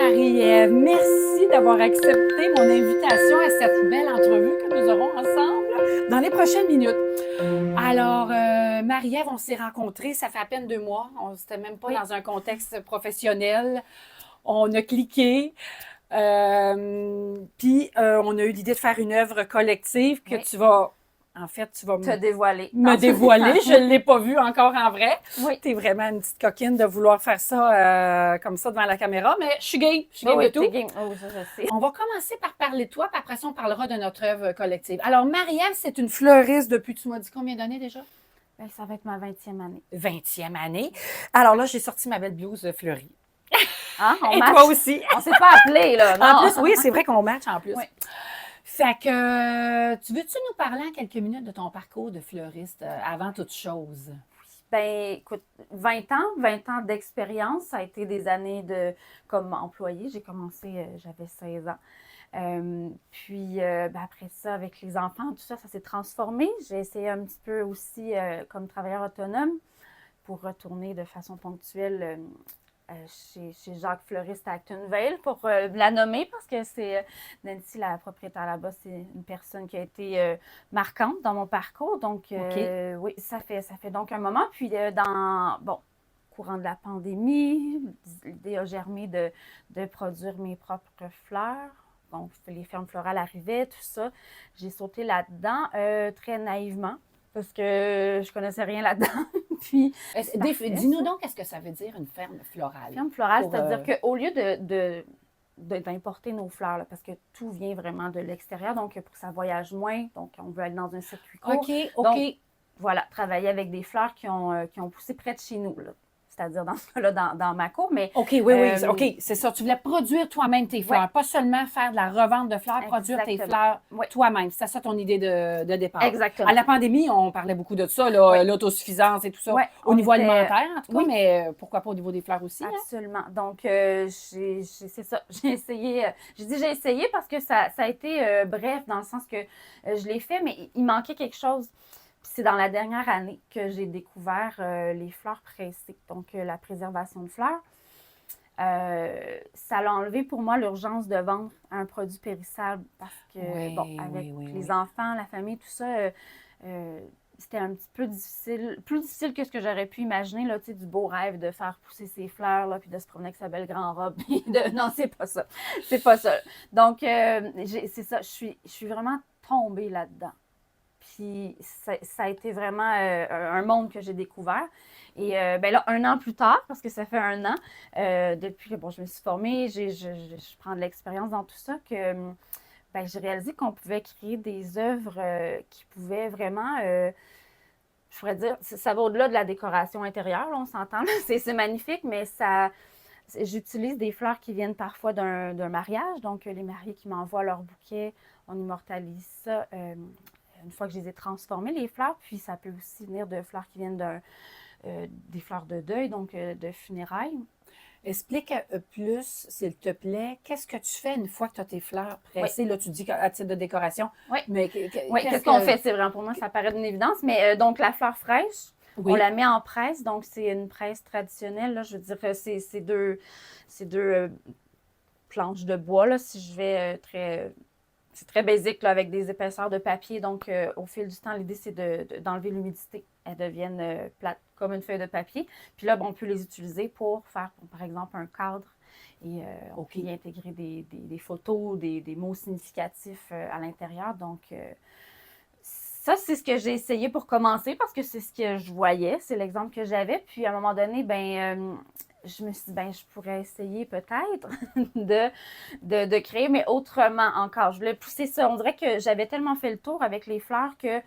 Marie-Ève, merci d'avoir accepté mon invitation à cette belle entrevue que nous aurons ensemble dans les prochaines minutes. Alors, Marie-Ève, on s'est rencontrés, ça fait à peine 2 mois. On n'était même pas dans un contexte professionnel. On a cliqué. Puis, on a eu l'idée de faire une œuvre collective que tu vas... En fait, tu vas te dévoiler. me dévoiler. Je ne l'ai pas vu encore en vrai. Oui. Tu es vraiment une petite coquine de vouloir faire ça comme ça devant la caméra, mais je suis game. Je suis game de tout. Game. Oh, ça, je sais. On va commencer par parler de toi, puis après ça, on parlera de notre œuvre collective. Alors, Marie-Ève, c'est une fleuriste depuis, tu m'as dit combien d'années déjà? Bien, ça va être ma 20e année. 20e année. Alors là, j'ai sorti ma belle blouse fleurie. Hein? Et toi aussi. On s'est pas appelé, là. Non. En plus, oui, c'est vrai qu'on match en plus. Oui. Fait que, veux-tu nous parler en quelques minutes de ton parcours de fleuriste avant toute chose? Ben, écoute, 20 ans d'expérience, ça a été des années comme employée. J'ai commencé, j'avais 16 ans. Puis, après ça, avec les enfants, tout ça, ça s'est transformé. J'ai essayé un petit peu aussi comme travailleur autonome pour retourner de façon ponctuelle chez Jacques Fleuriste à Actonville pour la nommer parce que c'est Nancy, la propriétaire là-bas, c'est une personne qui a été marquante dans mon parcours. Donc, oui, ça fait donc un moment. Puis, courant de la pandémie, l'idée a germé de produire mes propres fleurs. Donc, les fermes florales arrivaient, tout ça. J'ai sauté là-dedans très naïvement parce que je connaissais rien là-dedans. Puis, dis-nous donc, qu'est-ce que ça veut dire une ferme florale? Ferme florale, c'est-à-dire qu'au lieu d'importer nos fleurs, là, parce que tout vient vraiment de l'extérieur, donc pour que ça voyage moins, donc on veut aller dans un circuit court. OK. Donc, voilà, travailler avec des fleurs qui ont poussé près de chez nous, là. C'est-à-dire dans ce cas-là, dans ma cour, mais... OK, oui, OK, c'est ça. Tu voulais produire toi-même tes fleurs, pas seulement faire de la revente de fleurs, produire tes fleurs toi-même. C'était ça ton idée de départ. Exactement. À la pandémie, on parlait beaucoup de ça, l'autosuffisance et tout ça, au niveau alimentaire, en tout cas, mais pourquoi pas au niveau des fleurs aussi? Absolument. Hein? Donc, c'est ça. J'ai essayé. J'ai essayé parce que ça a été bref, dans le sens que je l'ai fait, mais il manquait quelque chose. C'est dans la dernière année que j'ai découvert les fleurs pressées, donc la préservation de fleurs. Ça a enlevé pour moi l'urgence de vendre un produit périssable parce que, avec les enfants, la famille, tout ça, c'était un petit peu difficile, plus difficile que ce que j'aurais pu imaginer, là, tu sais, du beau rêve de faire pousser ses fleurs, là, puis de se promener avec sa belle grande robe. Non, c'est pas ça. C'est pas ça. Donc, c'est ça, je suis vraiment tombée là-dedans. Puis ça a été vraiment un monde que j'ai découvert. Et là, 1 an plus tard, parce que ça fait 1 an, depuis que je me suis formée, je prends de l'expérience dans tout ça, que j'ai réalisé qu'on pouvait créer des œuvres qui pouvaient vraiment, je pourrais dire, ça va au-delà de la décoration intérieure, là, on s'entend, c'est magnifique, mais j'utilise des fleurs qui viennent parfois d'un mariage. Donc, les mariés qui m'envoient leur bouquet, on immortalise ça une fois que je les ai transformées, les fleurs. Puis, ça peut aussi venir de fleurs qui viennent des fleurs de deuil, donc de funérailles. Explique plus, s'il te plaît, qu'est-ce que tu fais une fois que tu as tes fleurs pressées? Là, tu dis à titre de décoration. Oui, mais qu'est-ce qu'on fait? C'est vraiment, pour moi, ça paraît d'une évidence. Mais donc, la fleur fraîche, on la met en presse. Donc, c'est une presse traditionnelle. Là, je veux dire, c'est deux planches de bois, là, si je vais c'est très basique, là, avec des épaisseurs de papier. Donc, au fil du temps, l'idée, c'est d'enlever l'humidité. Elles deviennent plates comme une feuille de papier. Puis là, on peut les utiliser pour faire, par exemple, un cadre. Et on peut y intégrer des photos, des mots significatifs à l'intérieur. Donc, ça, c'est ce que j'ai essayé pour commencer parce que c'est ce que je voyais. C'est l'exemple que j'avais. Puis, à un moment donné, je me suis dit, je pourrais essayer peut-être de créer, mais autrement encore. Je voulais pousser ça. On dirait que j'avais tellement fait le tour avec les fleurs que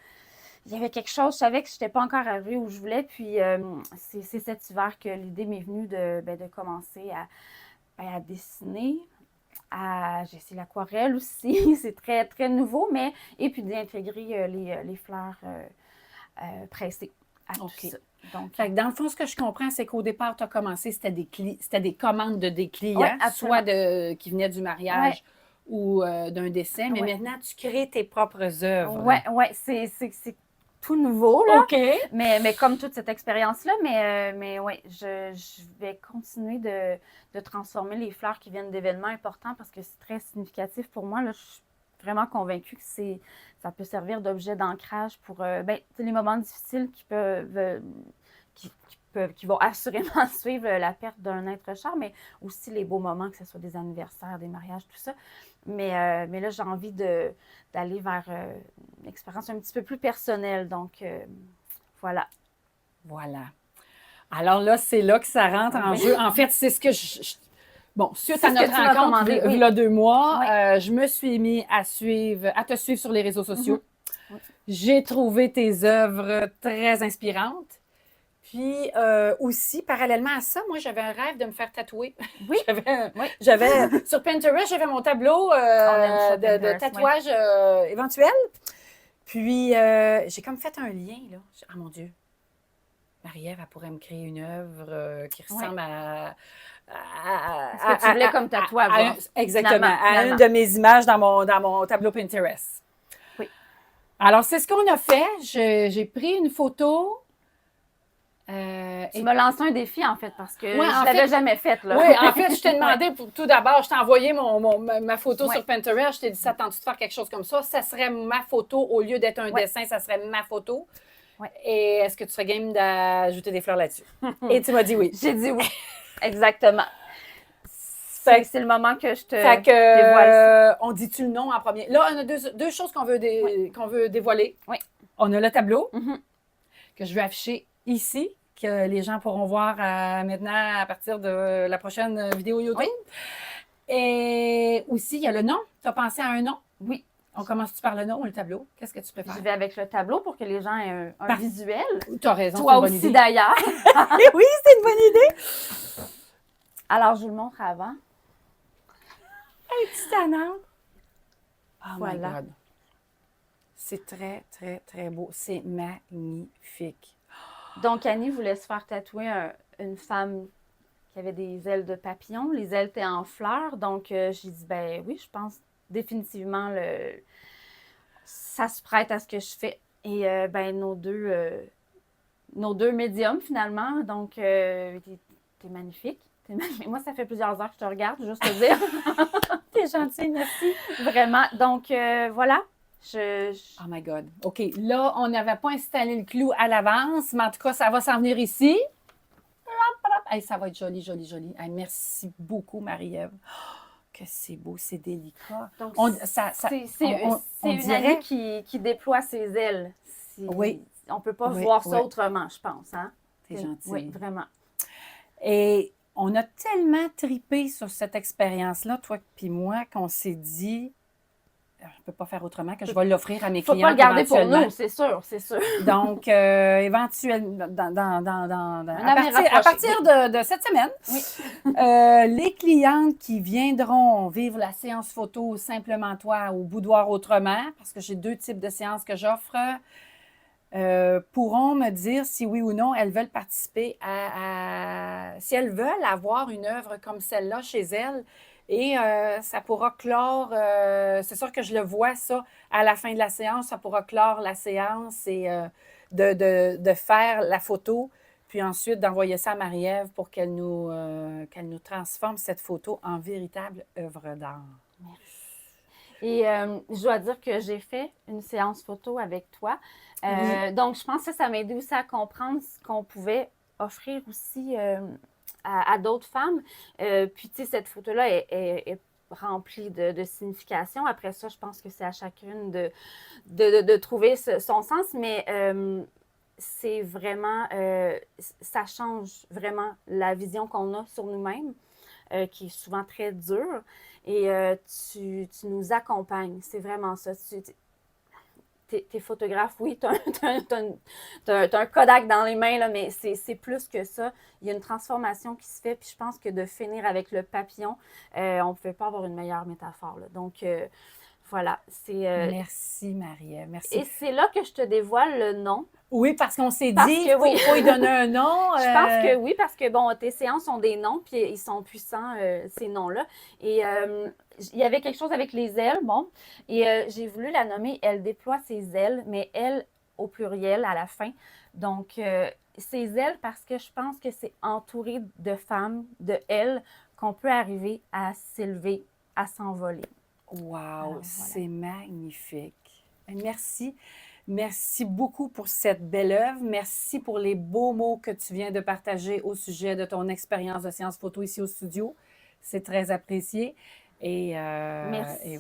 il y avait quelque chose, je savais que je n'étais pas encore arrivée où je voulais. Puis, c'est cet hiver que l'idée m'est venue de commencer à dessiner. J'ai essayé l'aquarelle aussi. C'est très, très nouveau, et puis d'intégrer les fleurs pressées à tout ça. Donc, dans le fond, ce que je comprends, c'est qu'au départ, tu as commencé, c'était des commandes des clients, soit qui venaient du mariage ou d'un décès, mais maintenant, tu crées tes propres œuvres. Oui, c'est tout nouveau, là. OK. Mais comme toute cette expérience-là, mais oui, je vais continuer de transformer les fleurs qui viennent d'événements importants parce que c'est très significatif pour moi. Là, je suis vraiment convaincue que ça peut servir d'objet d'ancrage pour les moments difficiles qui vont assurément suivre la perte d'un être cher, mais aussi les beaux moments, que ce soit des anniversaires, des mariages, tout ça. Mais là, j'ai envie d'aller vers une expérience un petit peu plus personnelle. Donc, voilà. Voilà. Alors là, c'est là que ça rentre en jeu. En fait, c'est ce que bon, suite à notre rencontre, il y a 2 mois, je me suis mis à te suivre sur les réseaux sociaux. Oui. J'ai trouvé tes œuvres très inspirantes. Puis aussi, parallèlement à ça, moi, j'avais un rêve de me faire tatouer. Oui. j'avais sur Pinterest, j'avais mon tableau de tatouage éventuel. Puis, j'ai comme fait un lien, là. Ah, mon Dieu! Marie-Ève, elle pourrait me créer une œuvre qui ressemble à ce que tu voulais comme tatouage. Exactement, à une de mes images dans mon tableau Pinterest. Oui. Alors, c'est ce qu'on a fait. J'ai pris une photo. Tu m'as lancé un défi, en fait, parce que je ne l'avais jamais fait. Là. Oui, en fait, je t'ai demandé, tout d'abord, je t'ai envoyé ma photo sur Pinterest. Je t'ai dit, ça tente-tu de faire quelque chose comme ça? Ça serait ma photo, au lieu d'être un dessin, ça serait ma photo. Ouais. Et est-ce que tu serais game d'ajouter des fleurs là-dessus? Et tu m'as dit oui. J'ai dit oui. Exactement. C'est le moment que je te dévoile. On dit-tu le nom en premier? Là, on a deux choses qu'on veut dévoiler. Oui. On a le tableau que je vais afficher ici, que les gens pourront voir maintenant à partir de la prochaine vidéo YouTube. Oui. Et aussi, il y a le nom. Tu as pensé à un nom? Oui. On commence-tu par le nom ou le tableau? Qu'est-ce que tu préfères? Je vais avec le tableau pour que les gens aient un visuel. Tu as raison. Toi aussi, d'ailleurs. Oui, c'est une bonne idée. Alors, je vous le montre avant. Hey, petite Anna. Oh voilà. My God. C'est très, très, très beau. C'est magnifique. Donc, Annie voulait se faire tatouer une femme qui avait des ailes de papillon. Les ailes étaient en fleurs. Donc, j'ai dit, ben oui, je pense définitivement ça se prête à ce que je fais. Et nos deux médiums, finalement. Donc, t'es magnifique. Moi, ça fait plusieurs heures que je te regarde, juste te dire. T'es gentille, merci. Vraiment. Donc, voilà. Oh my God. OK. Là, on n'avait pas installé le clou à l'avance, mais en tout cas, ça va s'en venir ici. Hey, ça va être joli, joli, joli. Hey, merci beaucoup, Marie-Ève. Oh, que c'est beau, c'est délicat. Donc, c'est une Annie qui déploie ses ailes. Oui. On ne peut pas voir ça autrement, je pense. Hein? T'es gentille. Oui, vraiment. Et on a tellement tripé sur cette expérience-là, toi et moi, qu'on s'est dit, je ne peux pas faire autrement que je vais l'offrir à mes clients. Il ne faut pas le garder pour nous, c'est sûr, c'est sûr. Donc, éventuellement, à partir de cette semaine, les clientes qui viendront vivre la séance photo Simplement Toi ou Boudoir Autrement, parce que j'ai 2 types de séances que j'offre, pourront me dire si oui ou non elles veulent participer si elles veulent avoir une œuvre comme celle-là chez elles. Et ça pourra clore, c'est sûr que je le vois ça à la fin de la séance, ça pourra clore la séance et de faire la photo, puis ensuite d'envoyer ça à Marie-Ève pour qu'elle nous transforme cette photo en véritable œuvre d'art. Merci. Et je dois dire que j'ai fait une séance photo avec toi. Donc, je pense que ça m'a aidé aussi à comprendre ce qu'on pouvait offrir aussi à d'autres femmes. Puis, tu sais, cette photo-là est remplie de signification. Après ça, je pense que c'est à chacune de trouver son sens, mais c'est vraiment, ça change vraiment la vision qu'on a sur nous-mêmes, qui est souvent très dure. Et tu nous accompagnes. C'est vraiment ça. T'es photographe, oui, t'as un Kodak dans les mains, là, mais c'est plus que ça. Il y a une transformation qui se fait, puis je pense que de finir avec le papillon, on ne pouvait pas avoir une meilleure métaphore. Là. Donc, voilà. Merci, Marie-Ève. Merci. Et c'est là que je te dévoile le nom. Oui, parce qu'on s'est dit qu'il faut lui donner un nom. Je pense que oui, parce que, bon, tes séances ont des noms, puis ils sont puissants, ces noms-là. Et il y avait quelque chose avec les ailes, bon, et j'ai voulu la nommer « Elle déploie ses ailes », mais elle au pluriel à la fin. Donc, ces ailes, parce que je pense que c'est entouré de femmes, de elles, qu'on peut arriver à s'élever, à s'envoler. Wow, Alors, c'est magnifique. Merci. Merci beaucoup pour cette belle œuvre. Merci pour les beaux mots que tu viens de partager au sujet de ton expérience de séance photo ici au studio. C'est très apprécié. Et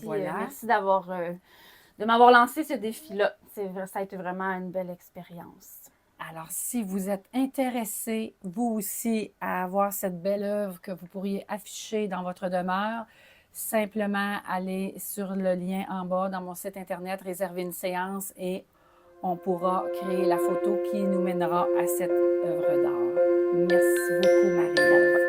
voilà. Merci de m'avoir lancé ce défi-là. Ça a été vraiment une belle expérience. Alors, si vous êtes intéressé, vous aussi, à avoir cette belle œuvre que vous pourriez afficher dans votre demeure, simplement allez sur le lien en bas dans mon site Internet, réserver une séance et on pourra créer la photo qui nous mènera à cette œuvre d'art. Merci beaucoup, Marie.